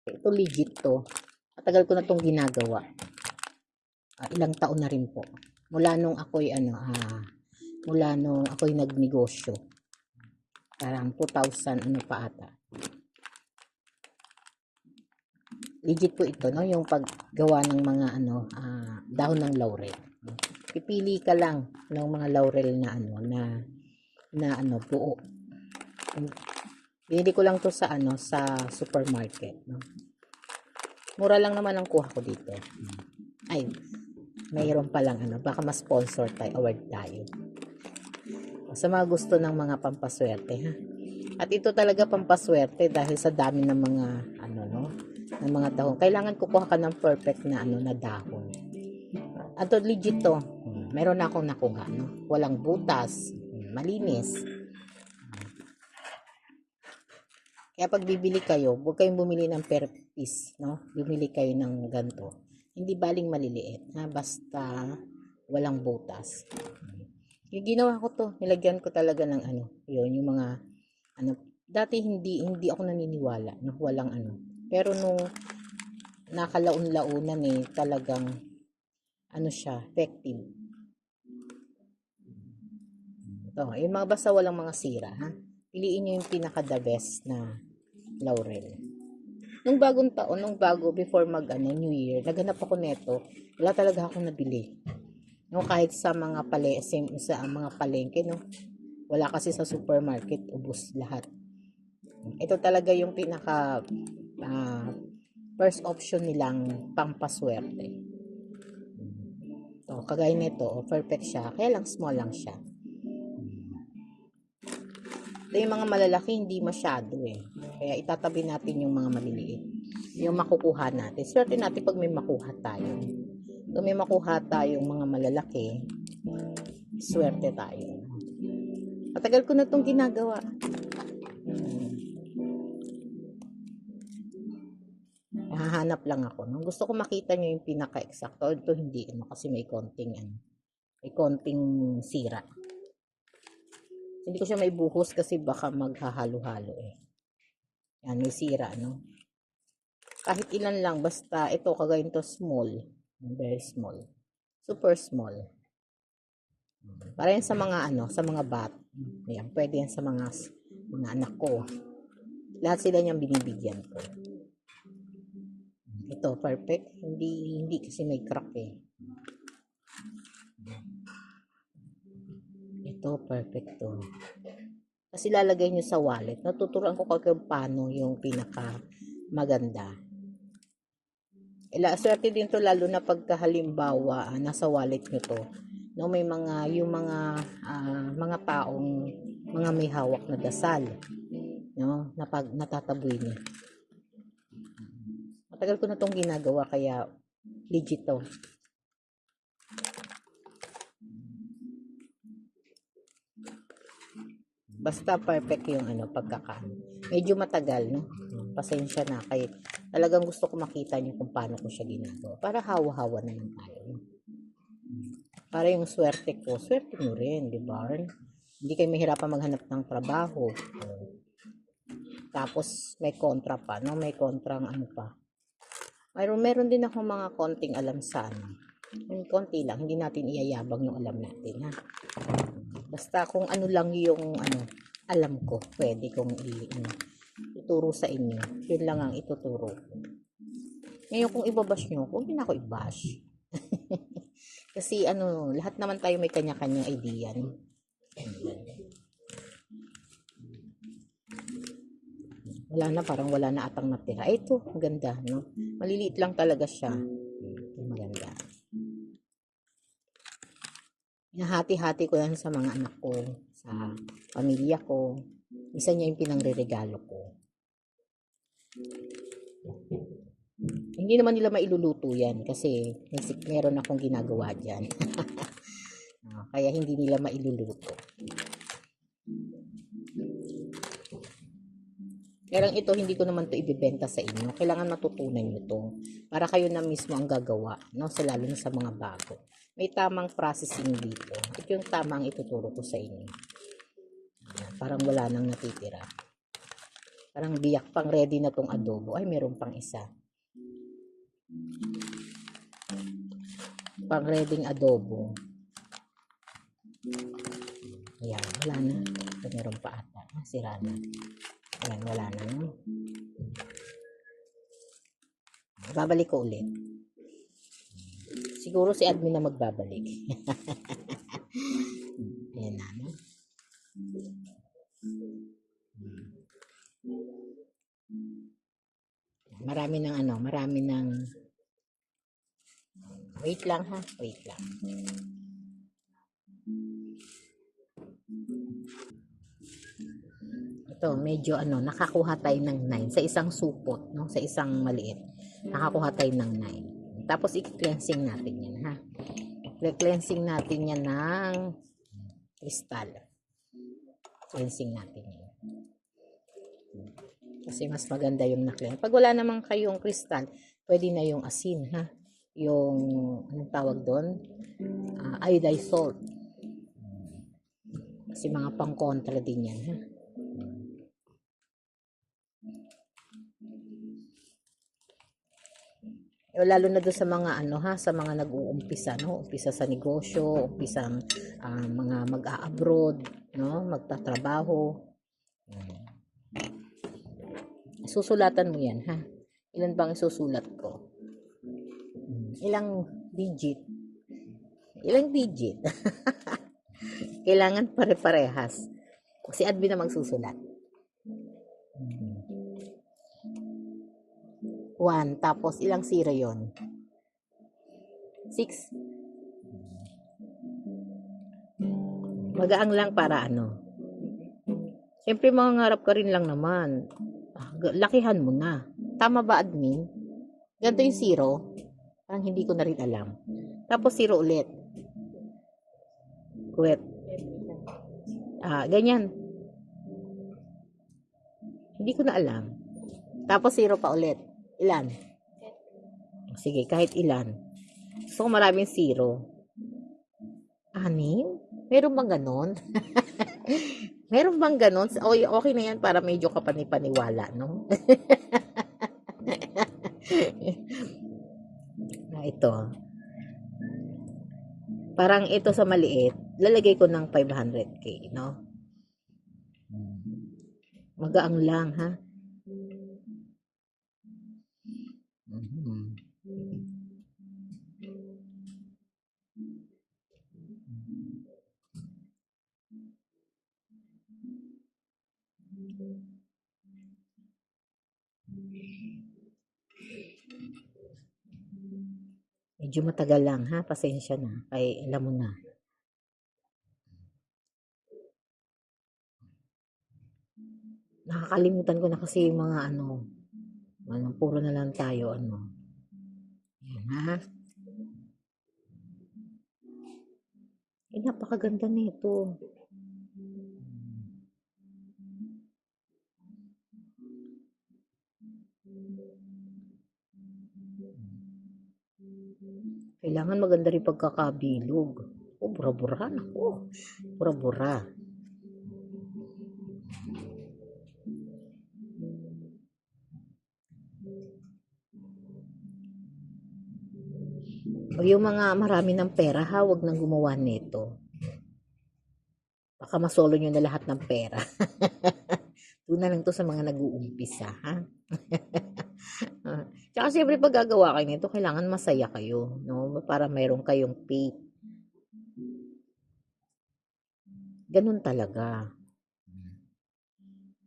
Ito legit to. Matagal ko na tong ginagawa. Ilang taon na rin po. Mula nung ako'y mula nung ako'y nagnegosyo. Parang 2000 ano pa ata. Legit po ito, no? Yung paggawa ng mga dahon ng laurel. Pipili ka lang ng mga laurel na buo. Binili ko lang to sa sa supermarket, no? Mura lang naman ang kuha ko dito. Ay, mayroon pa lang baka ma-sponsor tayo, award tayo. Sa mga gusto ng mga pampaswerte, ha. At ito talaga pampaswerte dahil sa dami ng mga ng mga dahon. Kailangan kukuha ka ng perfect na na dahon. At legit to. Meron na akong nakuha, no. Walang butas, malinis. Kaya pag bibili kayo, huwag kayong bumili ng per piece, no? Bumili kayo ng ganito. Hindi baling maliliit, ha? Basta walang butas. Yung ginawa ko to, nilagyan ko talaga ng yun, yung mga dati hindi ako naniniwala na walang Pero nung nakalaon-launan talagang siya, effective. Ito, yung mga basta walang mga sira, ha? Piliin nyo yung pinaka the best na laurel. Nung bagong taon, before New Year, naghanap ako neto. Wala talaga akong nabili. No, kahit sa mga palengke, no. Wala kasi sa supermarket, ubos lahat. Ito talaga yung pinaka first option nilang pampaswerte. So, kagaya nito, perfect siya. Kaya lang small lang siya. Ito yung mga malalaki, hindi masyado Kaya itatabi natin yung mga maliliit. Yung makukuha natin. Swerte natin pag may makuha tayo. Kung may makuha tayong mga malalaki, swerte tayo. Matagal ko na itong ginagawa. Hahanap lang ako. Nung gusto ko makita nyo yung pinaka-eksakto. Ito hindi, kasi may konting sira. Hindi ko siya may buhos kasi baka maghahalo-halo Yan, may sira, no? Kahit ilan lang, basta ito, kagaya to small. Very small. Super small. Para yan sa mga sa mga Ayan, pwede yan sa mga anak ko. Lahat sila niyang binibigyan ko. Ito, perfect. Hindi kasi may crack Ito, perfect to. Kasi lalagay nyo sa wallet. Natuturuan ko kung paano yung pinaka maganda. Swerte din to lalo na pagka halimbawa nasa wallet nyo to. No, may mga taong mga may hawak na dasal. No, na pag natataboy niya. Matagal ko na tong ginagawa kaya legit to. Basta perfect yung pagkakaano. Medyo matagal, no? Pasensya na kay talagang gusto ko makita niyo kung paano ko siya ginagawa. Para hawa-hawa na lang tayo. Para yung swerte ko, swerte nyo rin, di ba? Hindi kayo mahirapan maghanap ng trabaho. Tapos may kontra pa, no? May kontrang pa. Meron din ako mga konting alam sa Yung konti lang, hindi natin iyayabang yung alam natin, ha? Basta kung ano lang yung alam ko, pwede kong ituro sa inyo. Yun lang ang ituturo ko. Ngayon kung ibabash nyo, huwag na ako i-bash. Kasi lahat naman tayo may kanya-kanyang idea. No? Parang wala na atang natira. Ito, maganda, no? Maliliit lang talaga siya. Maganda. Hinahati-hati ko yan sa mga anak ko, sa pamilya ko. Isa niya yung pinangre-regalo ko. Hindi naman nila mailuluto yan kasi meron akong ginagawa dyan. Kaya hindi nila mailuluto. Kaya lang ito, hindi ko naman to ibibenta sa inyo. Kailangan matutunan nyo to. Para kayo na mismo ang gagawa, no? Lalo na sa mga bago. May tamang processing dito. Ito yung tamang ituturo ko sa inyo. Parang wala nang natitira. Parang biyak pang ready na tong adobo. Ay, meron pang isa. Pang ready adobo. Ayan, wala na. Ito meron pa ata. Sira na. Ayan, wala na. No? Babalik ko ulit. Siguro si admin na magbabalik. Ayan na. No? Marami ng marami ng wait lang ha, wait lang. Ito, medyo nakakuha tayo ng 9 sa isang supot, no? Sa isang maliit. Nakakuha tayo ng 9. Tapos i-cleansing natin 'yan, ha. I-cleansing natin 'yan ng kristal. Cleansing natin 'yan. Kasi mas maganda yung na-cleanse. Pag wala namang kayong kristal, pwede na yung asin, ha. Yung anong tawag doon? Iodized salt. Kasi mga pang-kontra din 'yan, ha. Lalo na doon sa mga sa mga nag-uumpisa, no? Umpisa sa negosyo, umpisang mga mag-a-abroad, no? Magtatrabaho. Susulatan mo 'yan, ha? Ilan bang isusulat ko? Ilang digit? Ilang digit? Kailangan pare-parehas. Si admin na magsusulat. 1, tapos ilang 0 yon? 6. Magaang lang para Siyempre mangangarap ka rin lang naman. Lakihan mo na. Tama ba, admin? Ganito yung 0. Parang hindi ko na rin alam. Tapos 0 ulit. Wait. Ganyan. Hindi ko na alam. Tapos 0 pa ulit. Ilan? Sige, kahit ilan. So, maraming 0. 6? Meron bang ganon? Meron bang ganon? Okay na yan para medyo kapani-paniwala, no? Ito. Parang ito sa maliit, lalagay ko ng 500k, no? Magaang lang, ha? Medyo matagal lang, ha? Pasensya na. Kaya alam mo na. Nakakalimutan ko na kasi yung mga puro na lang tayo, Yan, ha? Napakaganda nito. Kailangan maganda rin pagkakabilog. Bura-bura. Naku. Bura-bura. O yung mga marami ng pera, ha, wag nang gumawa nito. Baka masolo nyo na lahat ng pera. Doon na lang to sa mga nag-uumpisa, ha? Tsaka siyempre pag gagawa kayo nito, kailangan masaya kayo, no? Para mayroon kayong faith. Ganun talaga.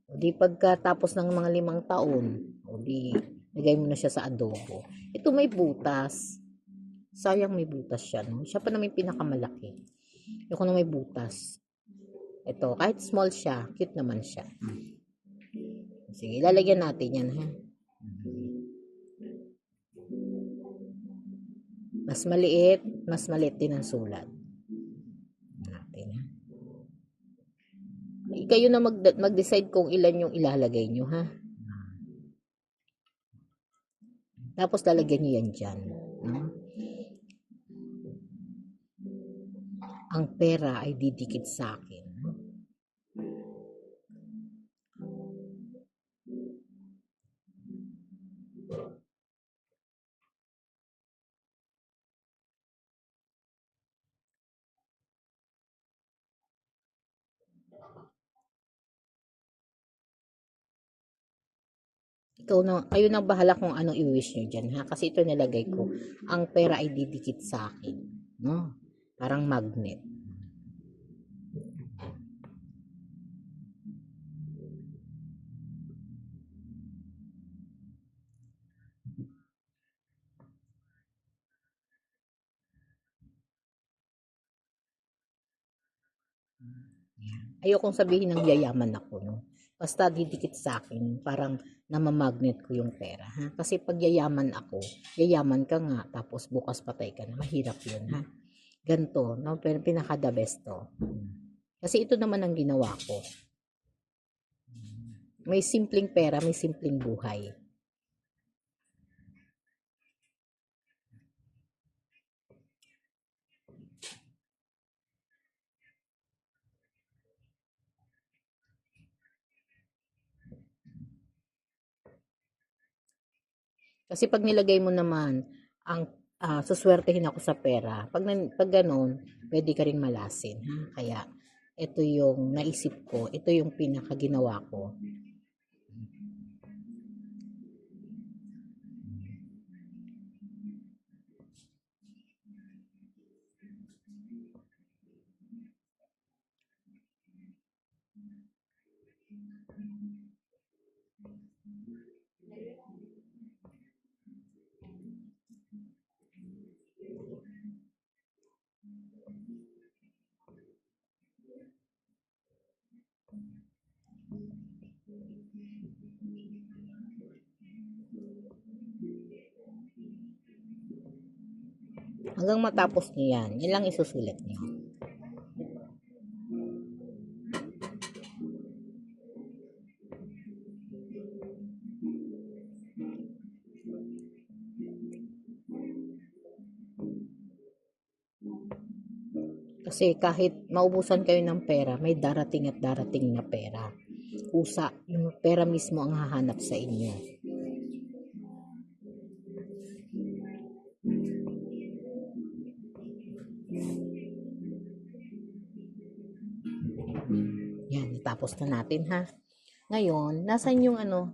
O di pagkatapos ng mga 5 taon, o di lagay mo na siya sa adobo. Ito may butas. Sayang may butas siya, no? Siya pa naman pinakamalaki. Yung na may butas. Ito, kahit small siya, cute naman siya. Sige, lalagyan natin yan, ha? Mas maliit din ang sulat. Natin, ha? Kayo na mag-decide kung ilan yung ilalagay nyo, ha? Tapos lalagyan nyo yan dyan. Ang pera ay didikit sa akin. Kayo na bahala kung anong i-wish nyo dyan, ha? Kasi ito nilagay ko. Ang pera ay didikit sa akin. No? Parang magnet. Ayokong sabihin ng yayaman ako, no? Basta didikit sa akin, parang namamagnet ko yung pera, ha? Kasi pag yayaman ako, yayaman ka nga, tapos bukas patay ka na, mahirap yun, ha? Ganto, no? Pero pinaka the best to. Kasi ito naman ang ginawa ko. May simpleng pera, may simpleng buhay. Kasi pag nilagay mo naman, ang suswertehin ako sa pera. Pag ganun, pwede ka ring malasin. Ha? Kaya, ito yung naisip ko. Ito yung pinakaginawa ko. Hanggang matapos nyo yan. Yan lang isusulat nyo. Kasi kahit maubusan kayo ng pera, may darating at darating na pera. Kusa, yung pera mismo ang hahanap sa inyo. Yan, natapos na natin, ha. Ngayon, nasan yung ano?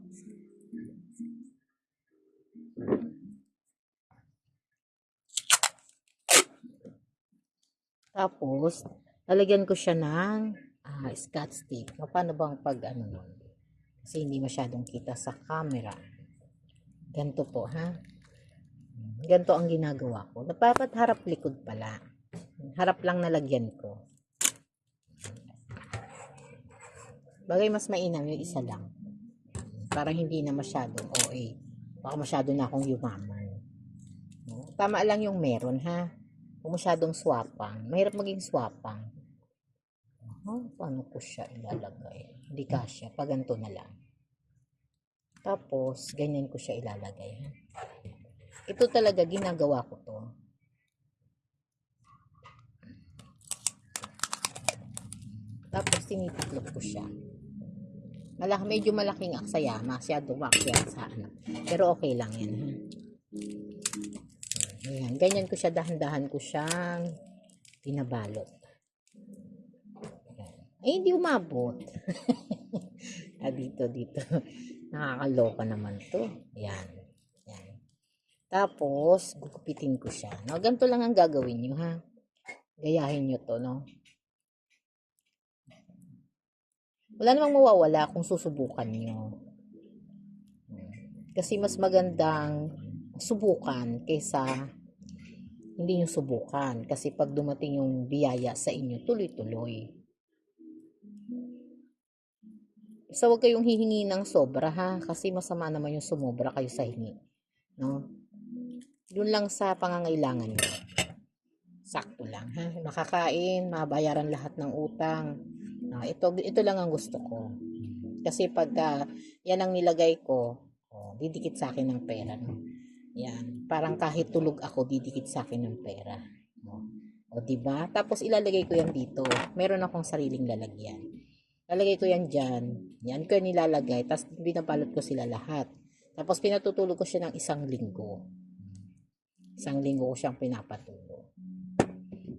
Tapos, lalagyan ko siya ng scotch tape. Paano bang pag ano nun? Kasi hindi masyadong kita sa camera. Ganito po, ha? Ganito ang ginagawa ko. Dapat harap likod pala. Harap lang nalagyan ko. Bagay mas mainam yung isa lang. Para hindi na masyadong OA. Baka masyado na akong yumaman. Tama lang yung meron, ha? Kung masyadong swapang. Mahirap maging swapang. Paano ko siya ilalagay? Hindi kasya. Pag ganito na lang. Tapos, ganyan ko siya ilalagay, ha? Ito talaga, ginagawa ko to. Tapos, tinitiklop ko siya. Medyo malaking aksaya. Masyadong makyat sa ano. Pero okay lang yan, ha? Ayan, ganyan ko siya, dahan-dahan ko siyang pinabalot. Ayan. Ay, hindi umabot. Dito. Nakakaloka naman to. Ayan. Ayan. Tapos, gugupitin ko siya. No, ganito lang ang gagawin nyo, ha? Gayahin nyo to, no? Wala namang mawawala kung susubukan nyo. Kasi mas magandang subukan kaysa hindi nyo subukan. Kasi pag dumating yung biyaya sa inyo, tuloy-tuloy. So, huwag kayong hihingi ng sobra, ha? Kasi masama naman yung sumobra kayo sa hingi. No? Doon lang sa pangangailangan nyo. Sakto lang, ha? Makakain, mabayaran lahat ng utang. Ito lang ang gusto ko. Kasi pagka yan ang nilagay ko, didikit sa akin ng pera. No? Yan. Parang kahit tulog ako, didikit sa akin ng pera. No? O, diba? Tapos ilalagay ko yan dito. Meron akong sariling lalagyan. Lalagay ko yan dyan. Yan ko yan nilalagay. Tapos binabalot ko sila lahat. Tapos pinatutulog ko siya ng 1 linggo. 1 linggo ko siyang pinapatulog.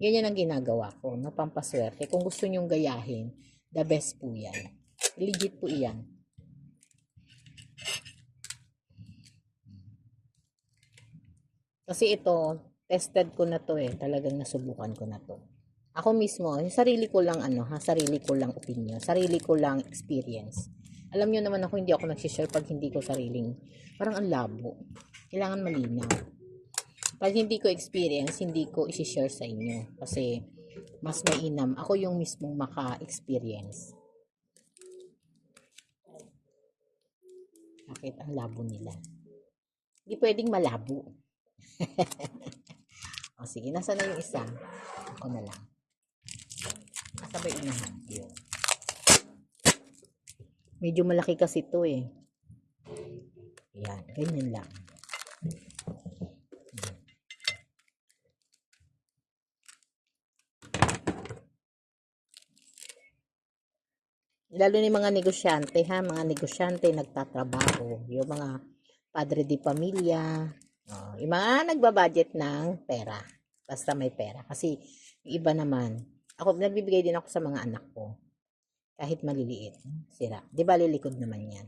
Yan ang ginagawa ko. No? Pampaswerte. Kung gusto nyong gayahin, the best po yan. Legit po yan. Kasi ito, tested ko na to eh. Talagang nasubukan ko na to. Ako mismo, yung sarili ko lang sarili ko lang opinion, sarili ko lang experience. Alam nyo naman ako, hindi ako nag-share pag hindi ko sariling, parang ang labo. Kailangan malinaw. Pag hindi ko experience, hindi ko i-share sa inyo. Kasi, mas mainam. Ako yung mismong maka-experience. Bakit ang labo nila? Hindi pwedeng malabo. O sige, nasa na yung isa? Ako na lang. Nasa ba yung inahan? Yun. Medyo malaki kasi ito eh. Yan, ganyan lang. Lalo ni mga negosyante ha, mga negosyante nagtatrabaho, yung mga padre di pamilya, yung mga nagbabudget ng pera. Basta may pera. Kasi yung iba naman, ako nagbibigay din ako sa mga anak ko. Kahit maliliit, sira. Di ba lilikod naman yan.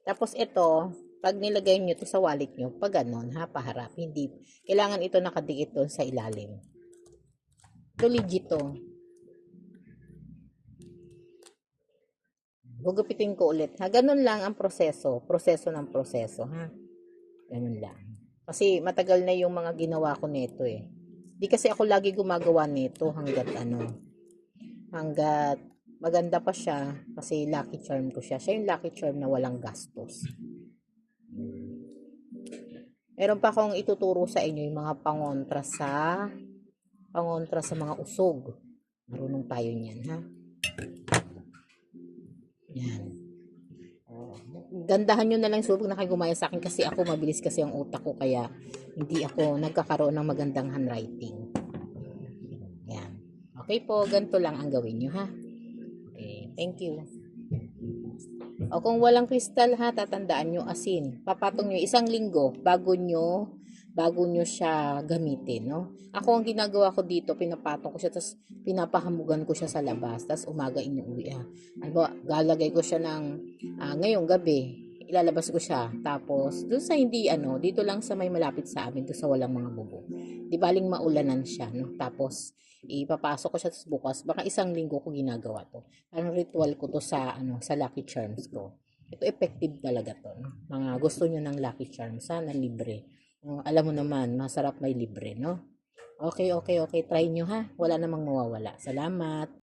Tapos ito, pag nilagay nyo to sa wallet nyo, pag ganon ha, paharap, hindi. Kailangan ito nakadikit doon sa ilalim. Ito legit to. Gugupitin ko ulit ha. Ganun lang ang proseso. Proseso ng proseso ha. Ganun lang. Kasi matagal na yung mga ginawa ko nito eh. Di kasi ako lagi gumagawa nito hanggat maganda pa siya kasi lucky charm ko siya. Siya yung lucky charm na walang gastos. Meron pa akong ituturo sa inyo yung mga pangontra sa mga usog. Marunong tayo niyan ha. Yan. Gandahan nyo na lang subok na kayo gumaya sa akin kasi ako mabilis kasi ang utak ko kaya hindi ako nagkakaroon ng magandang handwriting. Yan. Okay po, ganito lang ang gawin nyo ha. Okay, thank you. O kung walang kristal ha, tatandaan nyo asin. Papatong nyo isang linggo bago nyo siya gamitin, no? Ako ang ginagawa ko dito, pinapatong ko siya, tapos pinapahamugan ko siya sa labas, tapos umaga inuuwi. Galagay ko siya ng ngayong gabi, ilalabas ko siya. Tapos, doon sa dito lang sa may malapit sa amin, doon sa walang mga bubo. Di baling maulanan siya, no? Tapos, ipapasok ko siya tapos bukas. Baka isang linggo ko ginagawa to. Parang ritual ko to sa Lucky Charms ko. Ito effective talaga to. No? Mga gusto nyo ng Lucky Charms, sana libre. Alam mo naman, masarap may libre, no? Okay. Try nyo ha. Wala namang mawawala. Salamat.